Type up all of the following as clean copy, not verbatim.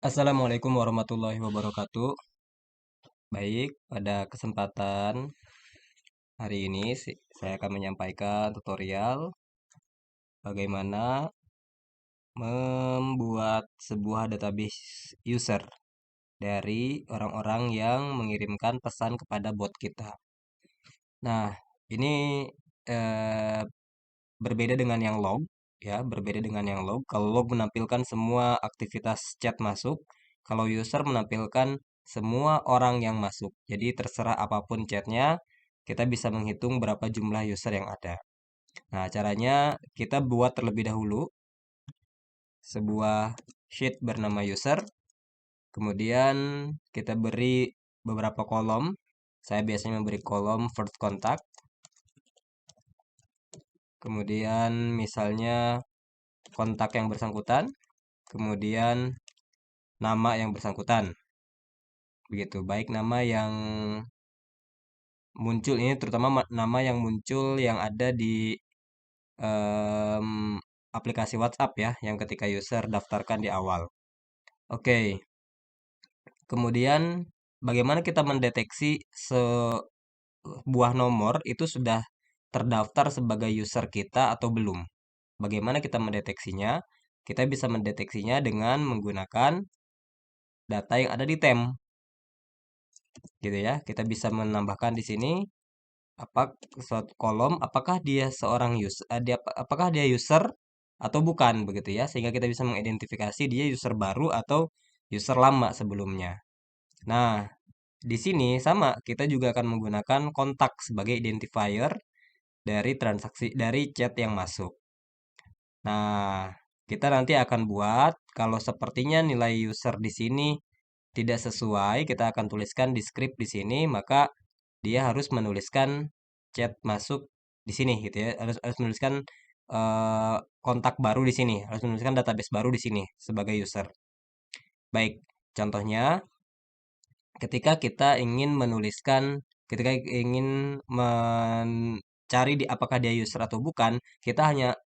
Assalamualaikum warahmatullahi wabarakatuh. Baik, pada kesempatan hari ini saya akan menyampaikan tutorial bagaimana membuat sebuah database user dari orang-orang yang mengirimkan pesan kepada bot kita. Nah, ini eh, berbeda dengan yang log, ya, berbeda dengan yang log. Kalau log menampilkan semua aktivitas chat masuk, kalau user menampilkan semua orang yang masuk. Jadi terserah apapun chatnya, kita bisa menghitung berapa jumlah user yang ada. Nah, caranya kita buat terlebih dahulu sebuah sheet bernama user, kemudian kita beri beberapa kolom. Saya biasanya memberi kolom first contact, kemudian misalnya kontak yang bersangkutan, kemudian nama yang bersangkutan. Begitu, baik nama yang muncul ini terutama nama yang muncul yang ada di em, aplikasi WhatsApp ya, yang ketika user daftarkan di awal. Oke, kemudian bagaimana kita mendeteksi sebuah nomor itu sudah terdaftar sebagai user kita atau belum? Bagaimana kita mendeteksinya? Kita bisa mendeteksinya dengan menggunakan data yang ada di tem, gitu ya. Kita bisa menambahkan di sini apa suatu kolom apakah dia seorang user apakah dia user atau bukan begitu ya, sehingga kita bisa mengidentifikasi dia user baru atau user lama sebelumnya. Nah, di sini sama kita juga akan menggunakan kontak sebagai identifier dari transaksi dari chat yang masuk. Nah, kita nanti akan buat kalau sepertinya nilai user di sini tidak sesuai, kita akan tuliskan di script di sini, maka dia harus menuliskan chat masuk di sini gitu ya. Harus menuliskan eh, kontak baru di sini, harus menuliskan database baru di sini sebagai user. Baik, contohnya ketika ingin mencari di apakah dia user atau bukan,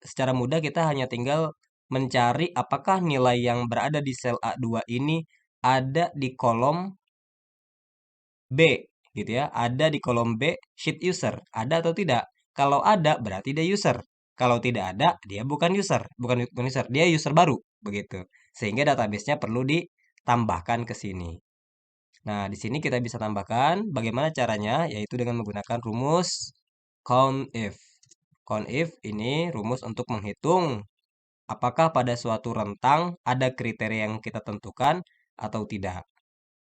secara mudah kita hanya tinggal mencari apakah nilai yang berada di sel A2 ini ada di kolom B gitu ya. Ada di kolom B sheet user, ada atau tidak? Kalau ada berarti dia user. Kalau tidak ada, dia bukan user, bukan user, dia user baru begitu. Sehingga database-nya perlu ditambahkan ke sini. Nah, di sini kita bisa tambahkan bagaimana caranya, yaitu dengan menggunakan rumus COUNTIF. COUNTIF ini rumus untuk menghitung apakah pada suatu rentang ada kriteria yang kita tentukan atau tidak.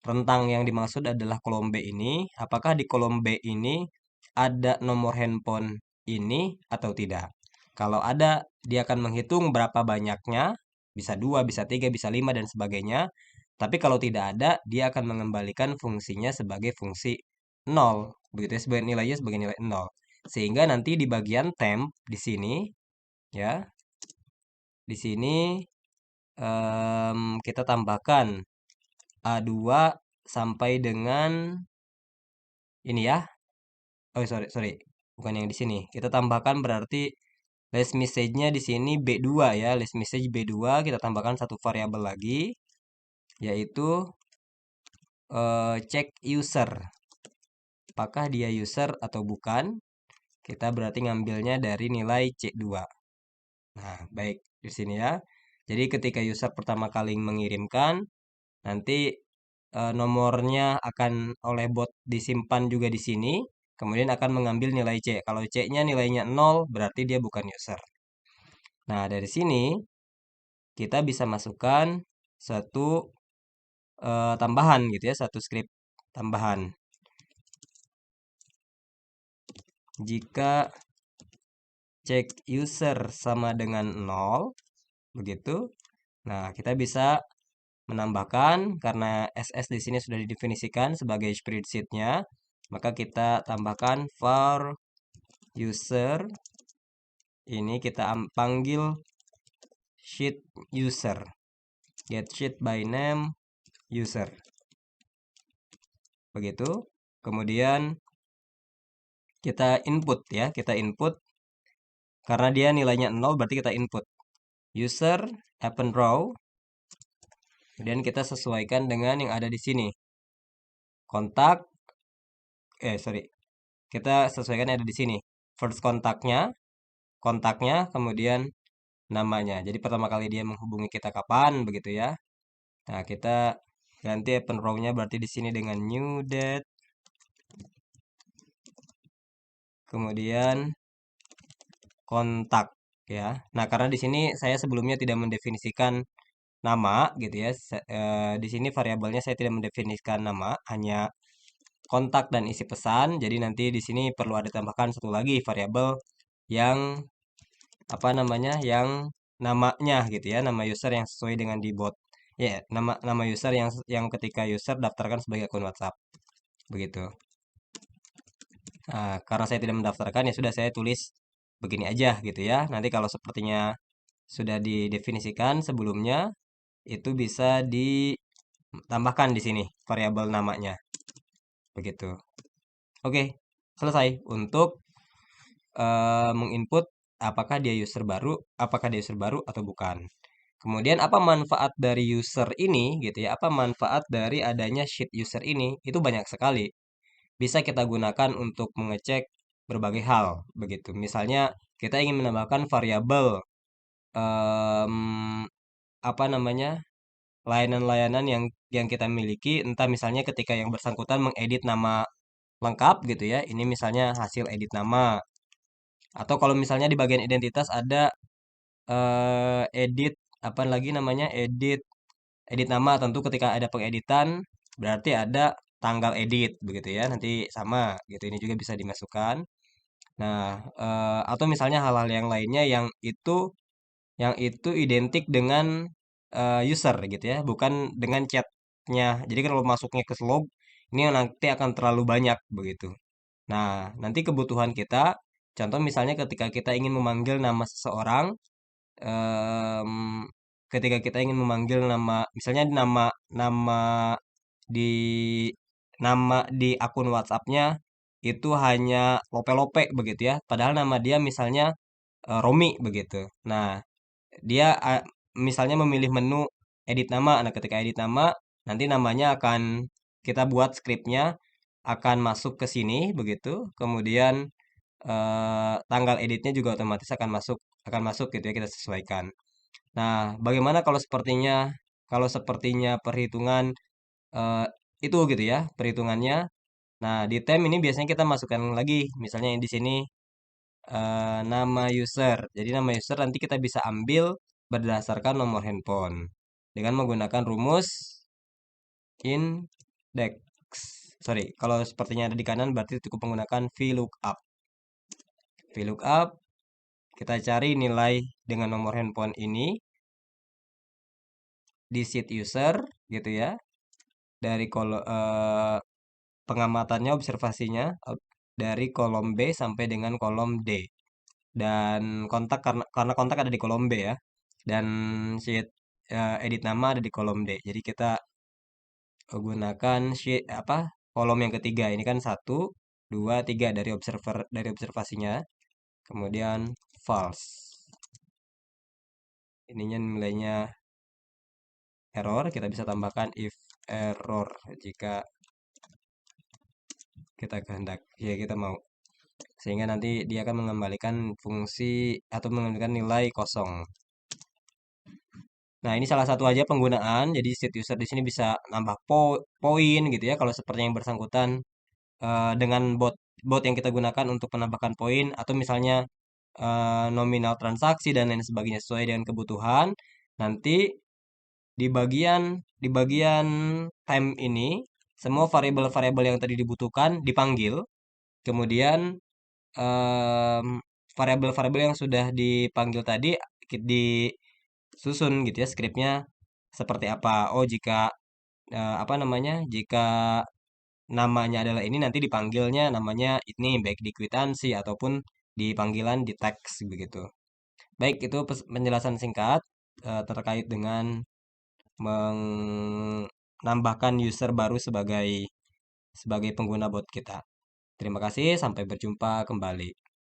Rentang yang dimaksud adalah kolom B ini. Apakah di kolom B ini ada nomor handphone ini atau tidak? Kalau ada, dia akan menghitung berapa banyaknya. Bisa 2, bisa 3, bisa 5, dan sebagainya. Tapi kalau tidak ada, dia akan mengembalikan fungsinya sebagai fungsi nol. Begitu ya, sebagai nilainya sebagai nilai nol. Sehingga nanti di bagian temp di sini, ya, di sini kita tambahkan A2 sampai dengan ini ya. Oh, sorry, sorry. Bukan yang di sini. Kita tambahkan berarti list message-nya di sini B2 ya. List message B2 kita tambahkan satu variabel lagi yaitu check user. Apakah dia user atau bukan? Kita berarti ngambilnya dari nilai C2. Nah, baik di sini ya. Jadi ketika user pertama kali mengirimkan, nanti nomornya akan oleh bot disimpan juga di sini, kemudian akan mengambil nilai C. Kalau C-nya nilainya 0, berarti dia bukan user. Nah, dari sini kita bisa masukkan satu tambahan gitu ya, satu script tambahan. Jika check user sama dengan 0, begitu. Nah, kita bisa menambahkan karena SS di sini sudah didefinisikan sebagai spreadsheet-nya, maka kita tambahkan var user ini kita panggil sheet user, get sheet by name user. Begitu. Kemudian kita input ya, kita input karena dia nilainya 0 berarti kita input user append row Kemudian kita sesuaikan dengan yang ada di sini. Kontak, sorry, kita sesuaikan yang ada di sini. First kontaknya, kemudian namanya. Jadi pertama kali dia menghubungi kita kapan, begitu ya. Nah, kita ganti open row-nya berarti di sini dengan new date. Kemudian kontak ya. Nah, karena di sini saya sebelumnya tidak mendefinisikan nama gitu ya. Di sini variabelnya saya tidak mendefinisikan nama, hanya kontak dan isi pesan. Jadi nanti di sini perlu ada tambahkan satu lagi variabel yang apa namanya? Yang namanya gitu ya, nama user yang sesuai dengan di bot. Ya, nama nama user yang ketika user daftarkan sebagai akun WhatsApp. Begitu. Nah, karena saya tidak mendaftarkan ya sudah saya tulis begini aja gitu ya. Nanti kalau sepertinya sudah didefinisikan sebelumnya itu bisa ditambahkan di sini variabel namanya. Begitu. Oke, selesai untuk menginput apakah dia user baru atau bukan. Kemudian apa manfaat dari user ini gitu ya? Apa manfaat dari adanya sheet user ini? Itu banyak sekali. Bisa kita gunakan untuk mengecek berbagai hal begitu. Misalnya kita ingin menambahkan variabel em, apa namanya? Layanan-layanan yang kita miliki, entah misalnya ketika yang bersangkutan mengedit nama lengkap gitu ya. Ini misalnya hasil edit nama. Atau kalau misalnya di bagian identitas ada edit apa lagi namanya? Edit nama, tentu ketika ada pengeditan berarti ada tanggal edit begitu ya. Nanti sama gitu. Ini juga bisa dimasukkan. Nah, atau misalnya hal-hal yang lainnya yang itu identik dengan user gitu ya, bukan dengan chatnya. Jadi kan kalau masuknya ke slog ini nanti akan terlalu banyak begitu. Nah, nanti kebutuhan kita, contoh misalnya ketika kita ingin memanggil nama seseorang, em, ketika kita ingin memanggil nama, misalnya nama di di akun WhatsApp-nya itu hanya lope-lope begitu ya, padahal nama dia misalnya Romi begitu. Nah, dia misalnya memilih menu edit nama. Nah, ketika edit nama, nanti namanya akan kita buat skripnya akan masuk ke sini begitu. Kemudian tanggal editnya juga otomatis akan masuk gitu ya kita sesuaikan. Nah, bagaimana kalau sepertinya perhitungan eh, itu gitu ya, perhitungannya. Nah, di tem ini biasanya kita masukkan lagi misalnya yang di sini nama user. Jadi nama user nanti kita bisa ambil berdasarkan nomor handphone dengan menggunakan rumus index. Sorry, kalau sepertinya ada di kanan berarti cukup menggunakan VLOOKUP. VLOOKUP kita cari nilai dengan nomor handphone ini di sheet user gitu ya. Dari pengamatannya, observasinya dari kolom B sampai dengan kolom D. Dan kontak karena kontak ada di kolom B ya. Dan sheet edit nama ada di kolom D. Jadi kita gunakan sheet apa kolom yang ketiga ini kan 1, 2, 3 dari observasinya. Kemudian false. Ininya nilainya error, kita bisa tambahkan if error jika kita kehendak ya kita mau, sehingga nanti dia akan mengembalikan fungsi atau mengembalikan nilai kosong. Nah, ini salah satu aja penggunaan. Jadi set user di sini bisa nambah poin gitu ya kalau seperti yang bersangkutan dengan bot bot yang kita gunakan untuk menambahkan poin atau misalnya nominal transaksi dan lain sebagainya sesuai dengan kebutuhan. Nanti di bagian time ini semua variabel-variabel yang tadi dibutuhkan dipanggil. Kemudian em, variabel-variabel yang sudah dipanggil tadi disusun gitu ya skripnya seperti apa. Oh, jika apa namanya? Jika namanya adalah ini nanti dipanggilnya namanya ini baik di kwitansi ataupun di panggilan di teks begitu. Baik, itu penjelasan singkat terkait dengan menambahkan user baru sebagai sebagai pengguna bot kita. Terima kasih, sampai berjumpa kembali.